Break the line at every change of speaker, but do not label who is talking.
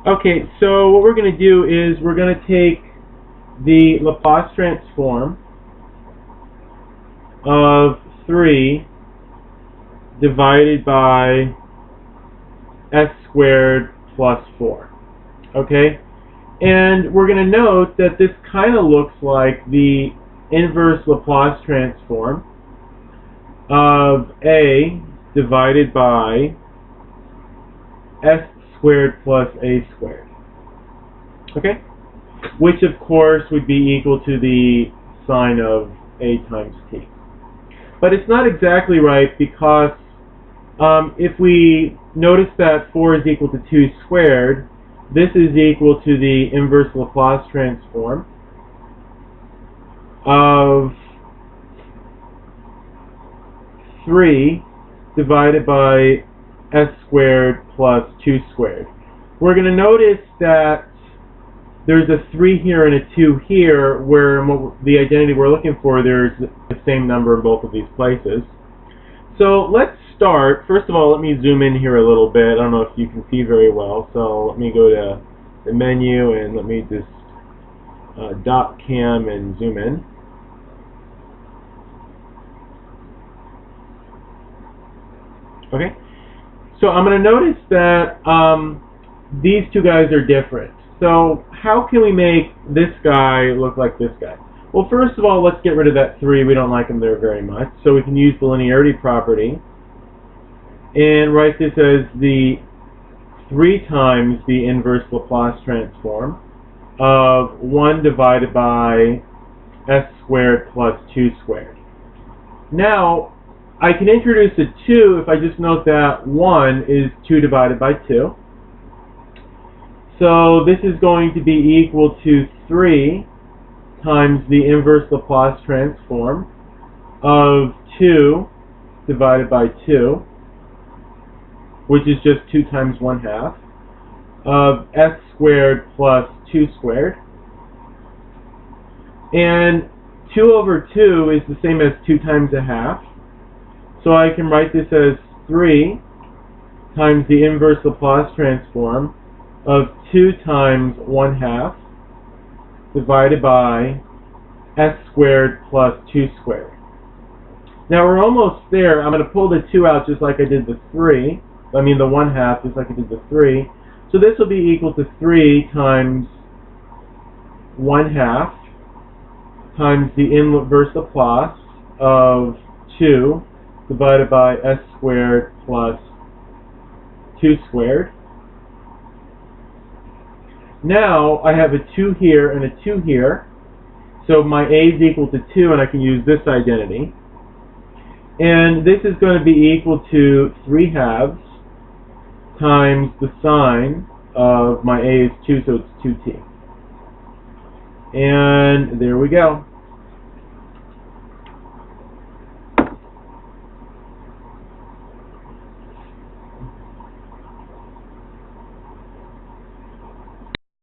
Okay, so what we're going to do is we're going to take the Laplace transform of 3 divided by s squared plus 4. Okay? And we're going to note that this kind of looks like the inverse Laplace transform of a divided by s squared plus a squared. Okay? Which of course would be equal to the sine of a times t. But it's not exactly right because if we notice that 4 is equal to 2 squared, this is equal to the inverse Laplace transform of 3 divided by s squared plus 2 squared. We're going to notice that there's a 3 here and a 2 here, where the identity we're looking for, there's the same number in both of these places. So let's start. First of all, let me zoom in here a little bit. I don't know if you can see very well, so let me go to the menu and let me just dot cam and zoom in. Okay, so I'm going to notice that these two guys are different. So how can we make this guy look like this guy? Well, first of all, let's get rid of that 3. We don't like him there very much. So we can use the linearity property and write this as the 3 times the inverse Laplace transform of 1 divided by s squared plus 2 squared. Now, I can introduce a 2 if I just note that 1 is 2 divided by 2. So this is going to be equal to 3 times the inverse Laplace transform of 2 divided by 2, which is just 2 times 1/2, of s squared plus 2 squared. And 2 over 2 is the same as 2 times 1/2. So I can write this as 3 times the inverse Laplace transform of 2 times 1/2 divided by s squared plus 2 squared. Now we're almost there. I'm going to pull the 2 out just like I did the 3. I mean the 1/2 just like I did the 3. So this will be equal to 3 times 1/2 times the inverse Laplace of 2 divided by s squared plus 2 squared. Now I have a 2 here and a 2 here, so my a is equal to 2, and I can use this identity. And this is going to be equal to 3/2 times the sine of my a is 2, so it's 2t. And there we go.